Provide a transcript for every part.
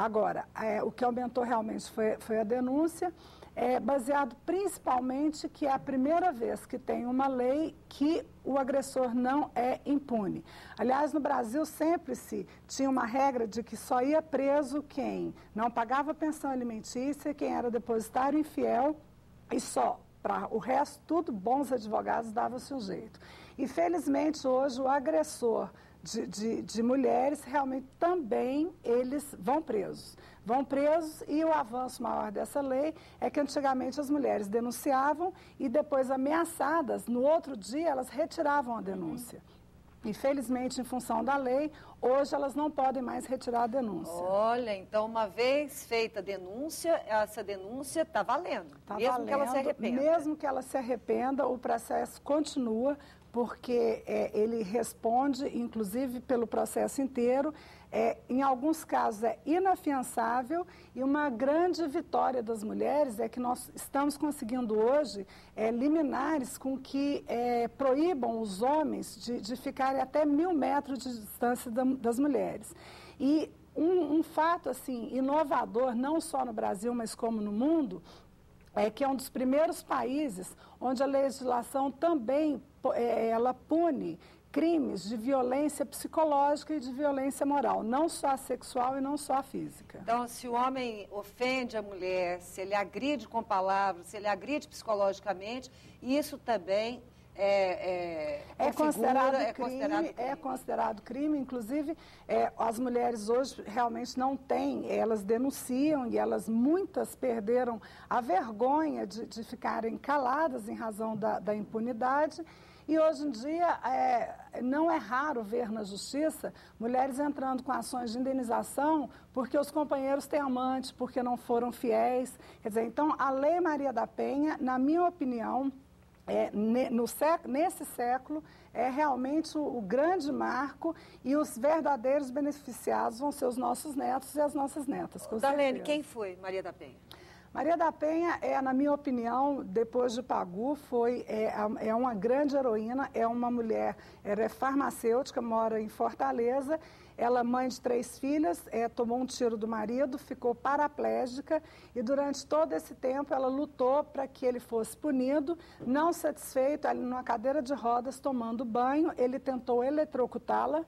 Agora, o que aumentou realmente foi a denúncia, baseado principalmente que é a primeira vez que tem uma lei que o agressor não é impune. Aliás, no Brasil sempre se tinha uma regra de que só ia preso quem não pagava pensão alimentícia, quem era depositário infiel e só. Para o resto, tudo, bons advogados davam-se um jeito. E, felizmente, hoje, o agressor de mulheres, realmente, também eles vão presos. Vão presos e o avanço maior dessa lei é que, antigamente, as mulheres denunciavam e, depois, ameaçadas, no outro dia, elas retiravam a denúncia. Infelizmente, em função da lei, hoje elas não podem mais retirar a denúncia. Olha, então uma vez feita a denúncia, essa denúncia está valendo, mesmo que ela se arrependa. Mesmo que ela se arrependa, o processo continua, porque ele responde, inclusive, pelo processo inteiro. Em alguns casos é inafiançável e uma grande vitória das mulheres é que nós estamos conseguindo hoje liminares com que proíbam os homens de ficarem até 1.000 metros de distância das mulheres. E um fato assim inovador, não só no Brasil, mas como no mundo, é que é um dos primeiros países onde a legislação também ela pune crimes de violência psicológica e de violência moral, não só a sexual e não só a física. Então, se o homem ofende a mulher, se ele agride com palavras, se ele agride psicologicamente, isso também é considerado crime. Inclusive, as mulheres hoje realmente não têm, elas denunciam e muitas perderam a vergonha de ficarem caladas em razão da impunidade. E hoje em dia não é raro ver na justiça mulheres entrando com ações de indenização porque os companheiros têm amante, porque não foram fiéis. Quer dizer, então a Lei Maria da Penha, na minha opinião, nesse século, é realmente o grande marco e os verdadeiros beneficiados vão ser os nossos netos e as nossas netas. Darlene, quem foi Maria da Penha? Maria da Penha na minha opinião, depois de Pagu, é uma grande heroína, é uma mulher, ela é farmacêutica, mora em Fortaleza, ela mãe de 3 filhas, tomou um tiro do marido, ficou paraplégica e durante todo esse tempo ela lutou para que ele fosse punido, não satisfeito, ele numa cadeira de rodas tomando banho, ele tentou eletrocutá-la.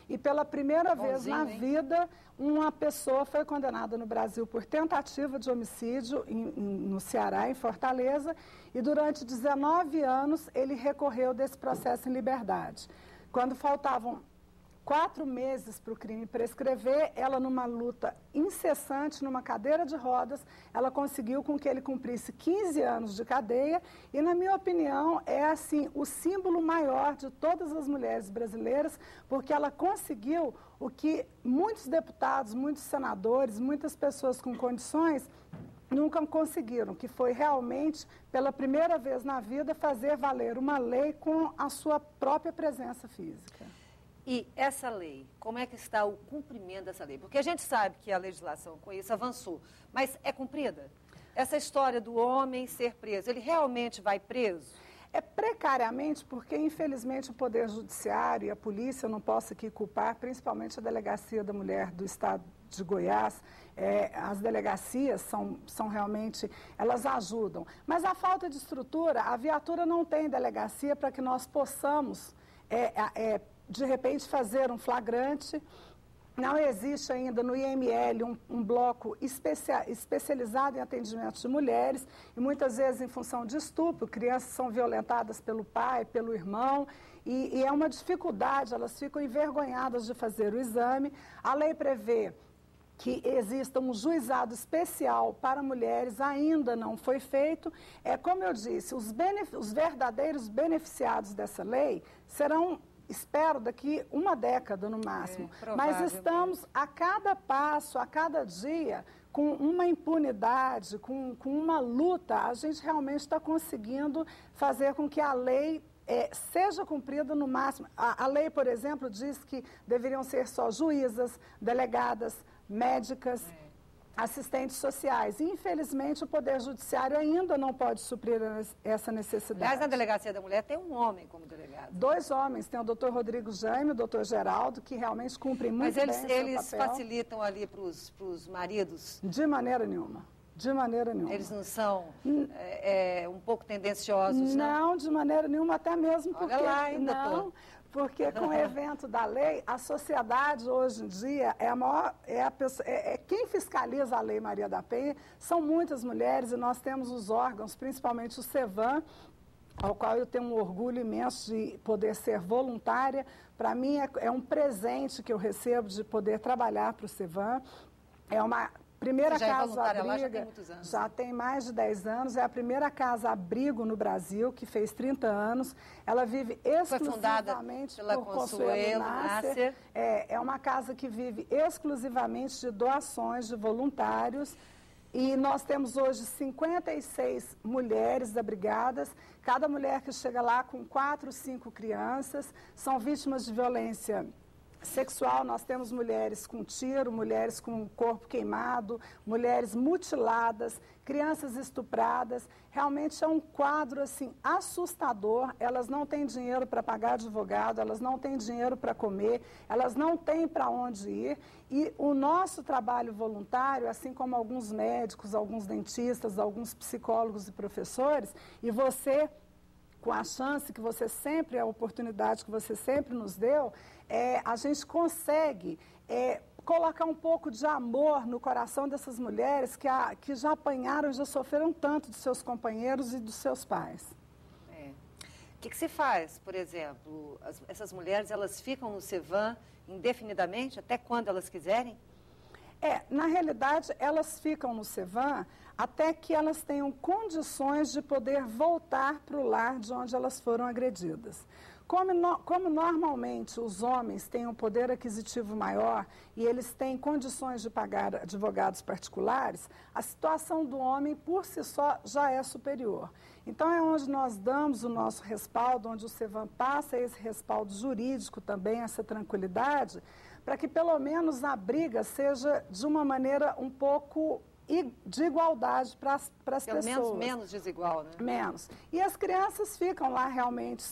E pela primeira vez na vida, uma pessoa foi condenada no Brasil por tentativa de homicídio no Ceará, em Fortaleza, e durante 19 anos ele recorreu desse processo em liberdade. Quando faltavam 4 meses para o crime prescrever, ela numa luta incessante, numa cadeira de rodas, ela conseguiu com que ele cumprisse 15 anos de cadeia e, na minha opinião, é assim o símbolo maior de todas as mulheres brasileiras, porque ela conseguiu o que muitos deputados, muitos senadores, muitas pessoas com condições nunca conseguiram, que foi realmente, pela primeira vez na vida, fazer valer uma lei com a sua própria presença física. E essa lei, como é que está o cumprimento dessa lei? Porque a gente sabe que a legislação com isso avançou, mas é cumprida? Essa história do homem ser preso, ele realmente vai preso? Precariamente, porque infelizmente o Poder Judiciário e a polícia, eu não posso aqui culpar, principalmente a Delegacia da Mulher do Estado de Goiás, as delegacias são realmente, elas ajudam. Mas a falta de estrutura, a viatura não tem delegacia para que nós possamos de repente fazer um flagrante. Não existe ainda no IML um bloco especializado em atendimento de mulheres e muitas vezes em função de estupro, crianças são violentadas pelo pai, pelo irmão e é uma dificuldade, elas ficam envergonhadas de fazer o exame. A lei prevê que exista um juizado especial para mulheres, ainda não foi feito. Como eu disse, os verdadeiros beneficiados dessa lei serão, espero, daqui uma década no máximo. Mas estamos a cada passo, a cada dia, com uma impunidade, com uma luta. A gente realmente está conseguindo fazer com que a lei seja cumprida no máximo. A lei, por exemplo, diz que deveriam ser só juízas, delegadas, médicas. assistentes sociais. Infelizmente, o Poder Judiciário ainda não pode suprir essa necessidade. Aliás, na Delegacia da Mulher tem um homem como delegado. 2 homens, tem o doutor Rodrigo Jaime e o doutor Geraldo, que realmente cumprem muito bem o seu papel. Mas eles facilitam ali para os maridos? De maneira nenhuma. De maneira nenhuma. Eles não são um pouco tendenciosos, não? Não, de maneira nenhuma, até mesmo porque... Olha lá, hein, não, doutor? Porque com o evento da lei, a sociedade hoje em dia quem fiscaliza a Lei Maria da Penha são muitas mulheres, e nós temos os órgãos, principalmente o SEVAM, ao qual eu tenho um orgulho imenso de poder ser voluntária. Para mim é um presente que eu recebo de poder trabalhar para o SEVAM. É uma primeira casa-abrigo, lá já tem muitos anos. Já tem mais de 10 anos, é a primeira casa-abrigo no Brasil, que fez 30 anos. Ela vive exclusivamente pela por Consuelo Nasser. É uma casa que vive exclusivamente de doações de voluntários. E nós temos hoje 56 mulheres abrigadas, cada mulher que chega lá com 4, 5 crianças, são vítimas de violência sexual. Nós temos mulheres com tiro, mulheres com o corpo queimado, mulheres mutiladas, crianças estupradas. Realmente é um quadro assim assustador. Elas não têm dinheiro para pagar advogado, elas não têm dinheiro para comer, elas não têm para onde ir. E o nosso trabalho voluntário, assim como alguns médicos, alguns dentistas, alguns psicólogos e professores, e você, com a chance que você sempre, a oportunidade que você sempre nos deu, a gente consegue colocar um pouco de amor no coração dessas mulheres que já apanharam, já sofreram tanto dos seus companheiros e dos seus pais. O que se faz, por exemplo? Essas mulheres, elas ficam no SEVAM indefinidamente, até quando elas quiserem? Na realidade, elas ficam no SEVAM até que elas tenham condições de poder voltar para o lar de onde elas foram agredidas. Como normalmente os homens têm um poder aquisitivo maior e eles têm condições de pagar advogados particulares, a situação do homem por si só já é superior. Então é onde nós damos o nosso respaldo, onde o SEVAM passa esse respaldo jurídico também, essa tranquilidade, para que pelo menos a briga seja de uma maneira um pouco de igualdade para as pessoas. Pelo menos desigual, né? Menos. E as crianças ficam lá realmente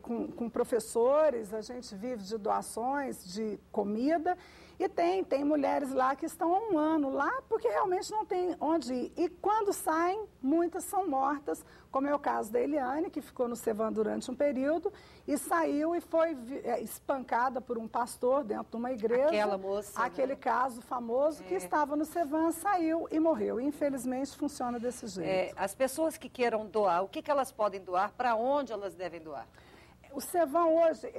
com professores, a gente vive de doações, de comida, e tem mulheres lá que estão há 1 ano lá porque realmente não tem onde ir. E quando saem, muitas são mortas, como é o caso da Eliane, que ficou no SEVAM durante um período e saiu e foi espancada por um pastor dentro de uma igreja. Aquela moça, aquele caso famoso que estava no SEVAM, saiu e morreu. Infelizmente, funciona desse jeito. As pessoas que queiram doar, o que elas podem doar? Para onde elas devem doar? O SEVAM hoje,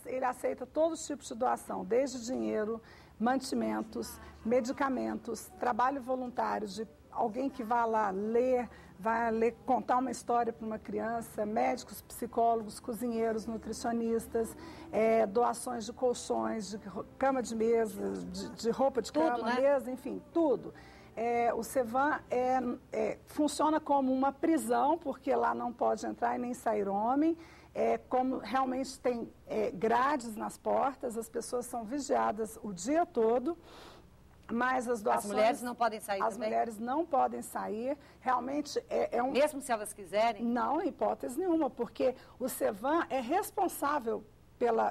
ele aceita todos os tipos de doação, desde dinheiro, mantimentos, medicamentos, trabalho voluntário de alguém que vai ler, contar uma história para uma criança, médicos, psicólogos, cozinheiros, nutricionistas, doações de colchões, de cama de mesa, de roupa de tudo, cama, né? mesa, enfim, tudo. O SEVAM funciona como uma prisão, porque lá não pode entrar e nem sair homem. Como realmente tem grades nas portas, as pessoas são vigiadas o dia todo, mas as doações... As mulheres não podem sair também? As mulheres não podem sair, realmente Mesmo se elas quiserem? Não, em hipótese nenhuma, porque o SEVAM é responsável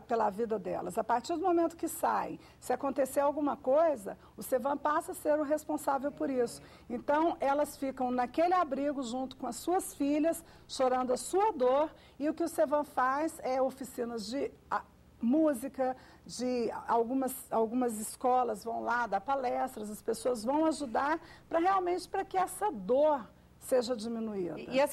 pela vida delas. A partir do momento que saem, se acontecer alguma coisa, o SEVAM passa a ser o responsável por isso. Então, elas ficam naquele abrigo junto com as suas filhas, chorando a sua dor, e o que o SEVAM faz é oficinas de música, de algumas escolas vão lá dar palestras, as pessoas vão ajudar para que essa dor seja diminuída. E as